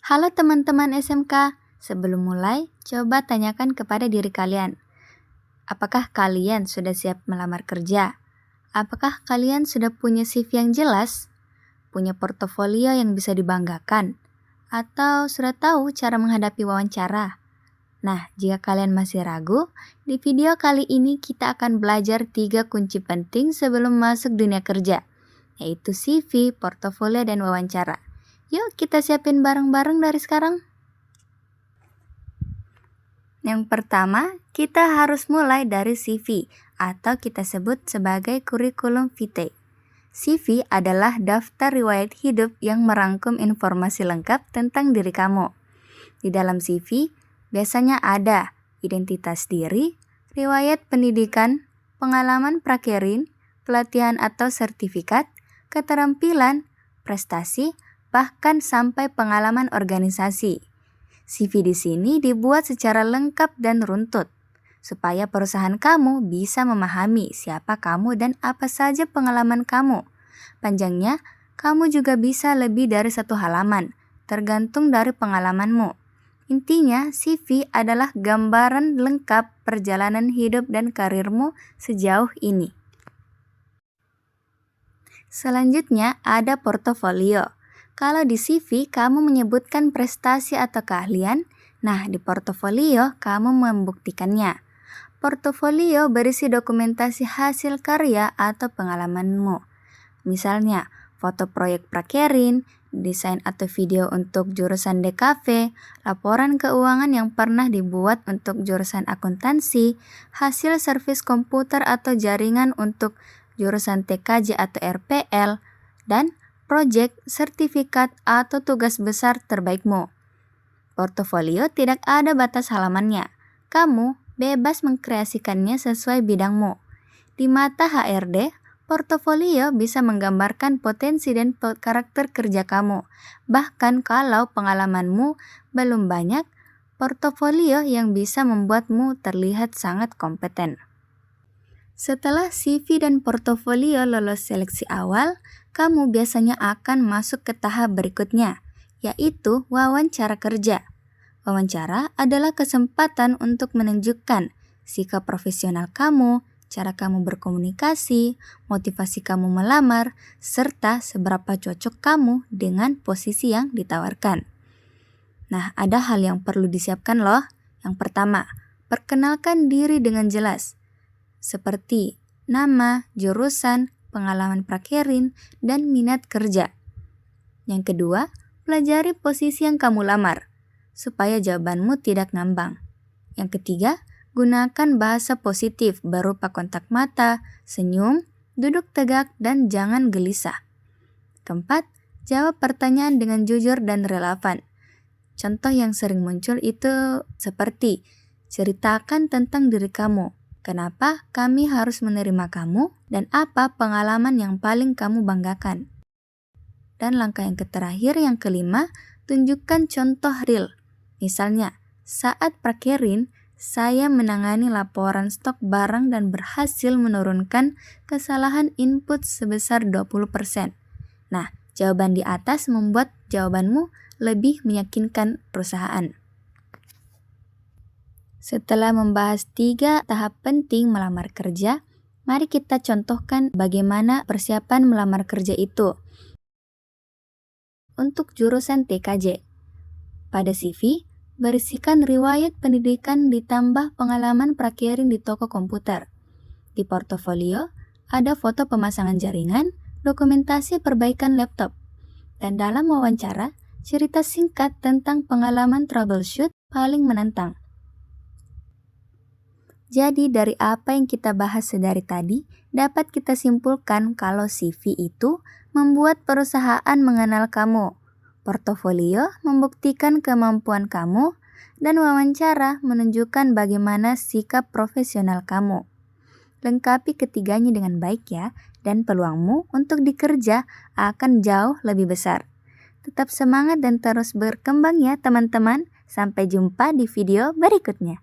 Halo teman-teman SMK, sebelum mulai, coba tanyakan kepada diri kalian. Apakah kalian sudah siap melamar kerja? Apakah kalian sudah punya CV yang jelas? Punya portofolio yang bisa dibanggakan? Atau sudah tahu cara menghadapi wawancara? Nah, jika kalian masih ragu, di video kali ini kita akan belajar 3 kunci penting sebelum masuk dunia kerja, yaitu CV, portofolio, dan wawancara. Yuk kita siapin bareng-bareng dari sekarang. Yang pertama, kita harus mulai dari CV atau kita sebut sebagai kurikulum vitae. CV adalah daftar riwayat hidup yang merangkum informasi lengkap tentang diri kamu. Di dalam CV, biasanya ada identitas diri, riwayat pendidikan, pengalaman prakerin, pelatihan atau sertifikat, keterampilan, prestasi, bahkan sampai pengalaman organisasi. CV di sini dibuat secara lengkap dan runtut, supaya perusahaan kamu bisa memahami siapa kamu dan apa saja pengalaman kamu. Panjangnya, kamu juga bisa lebih dari 1 halaman, tergantung dari pengalamanmu. Intinya, CV adalah gambaran lengkap perjalanan hidup dan karirmu sejauh ini. Selanjutnya ada portofolio. Kalau di CV kamu menyebutkan prestasi atau keahlian, nah di portofolio kamu membuktikannya. Portofolio berisi dokumentasi hasil karya atau pengalamanmu. Misalnya, foto proyek prakerin, desain atau video untuk jurusan DKV, laporan keuangan yang pernah dibuat untuk jurusan akuntansi, hasil servis komputer atau jaringan untuk jurusan TKJ atau RPL, dan proyek, sertifikat, atau tugas besar terbaikmu. Portofolio tidak ada batas halamannya. Kamu bebas mengkreasikannya sesuai bidangmu. Di mata HRD, portofolio bisa menggambarkan potensi dan karakter kerja kamu. Bahkan kalau pengalamanmu belum banyak, portofolio yang bisa membuatmu terlihat sangat kompeten. Setelah CV dan portofolio lolos seleksi awal, kamu biasanya akan masuk ke tahap berikutnya, yaitu wawancara kerja. Wawancara adalah kesempatan untuk menunjukkan sikap profesional kamu, cara kamu berkomunikasi, motivasi kamu melamar, serta seberapa cocok kamu dengan posisi yang ditawarkan. Nah, ada hal yang perlu disiapkan loh. Yang pertama, perkenalkan diri dengan jelas, seperti nama, jurusan, pengalaman prakerin, dan minat kerja. Yang kedua, pelajari posisi yang kamu lamar, supaya jawabanmu tidak ngambang. Yang ketiga, gunakan bahasa positif berupa kontak mata, senyum, duduk tegak, dan jangan gelisah. Keempat, jawab pertanyaan dengan jujur dan relevan. Contoh yang sering muncul itu seperti, ceritakan tentang diri kamu. Kenapa kami harus menerima kamu dan apa pengalaman yang paling kamu banggakan? Dan langkah yang terakhir, yang kelima, tunjukkan contoh real. Misalnya, saat prakerin, saya menangani laporan stok barang dan berhasil menurunkan kesalahan input sebesar 20%. Nah, jawaban di atas membuat jawabanmu lebih meyakinkan perusahaan. Setelah membahas 3 tahap penting melamar kerja, mari kita contohkan bagaimana persiapan melamar kerja itu. Untuk jurusan TKJ, pada CV, berisikan riwayat pendidikan ditambah pengalaman prakerin di toko komputer. Di portofolio, ada foto pemasangan jaringan, dokumentasi perbaikan laptop. Dan dalam wawancara, cerita singkat tentang pengalaman troubleshoot paling menantang. Jadi dari apa yang kita bahas sedari tadi, dapat kita simpulkan kalau CV itu membuat perusahaan mengenal kamu, portofolio membuktikan kemampuan kamu, dan wawancara menunjukkan bagaimana sikap profesional kamu. Lengkapi ketiganya dengan baik ya, dan peluangmu untuk dikerja akan jauh lebih besar. Tetap semangat dan terus berkembang ya teman-teman. Sampai jumpa di video berikutnya.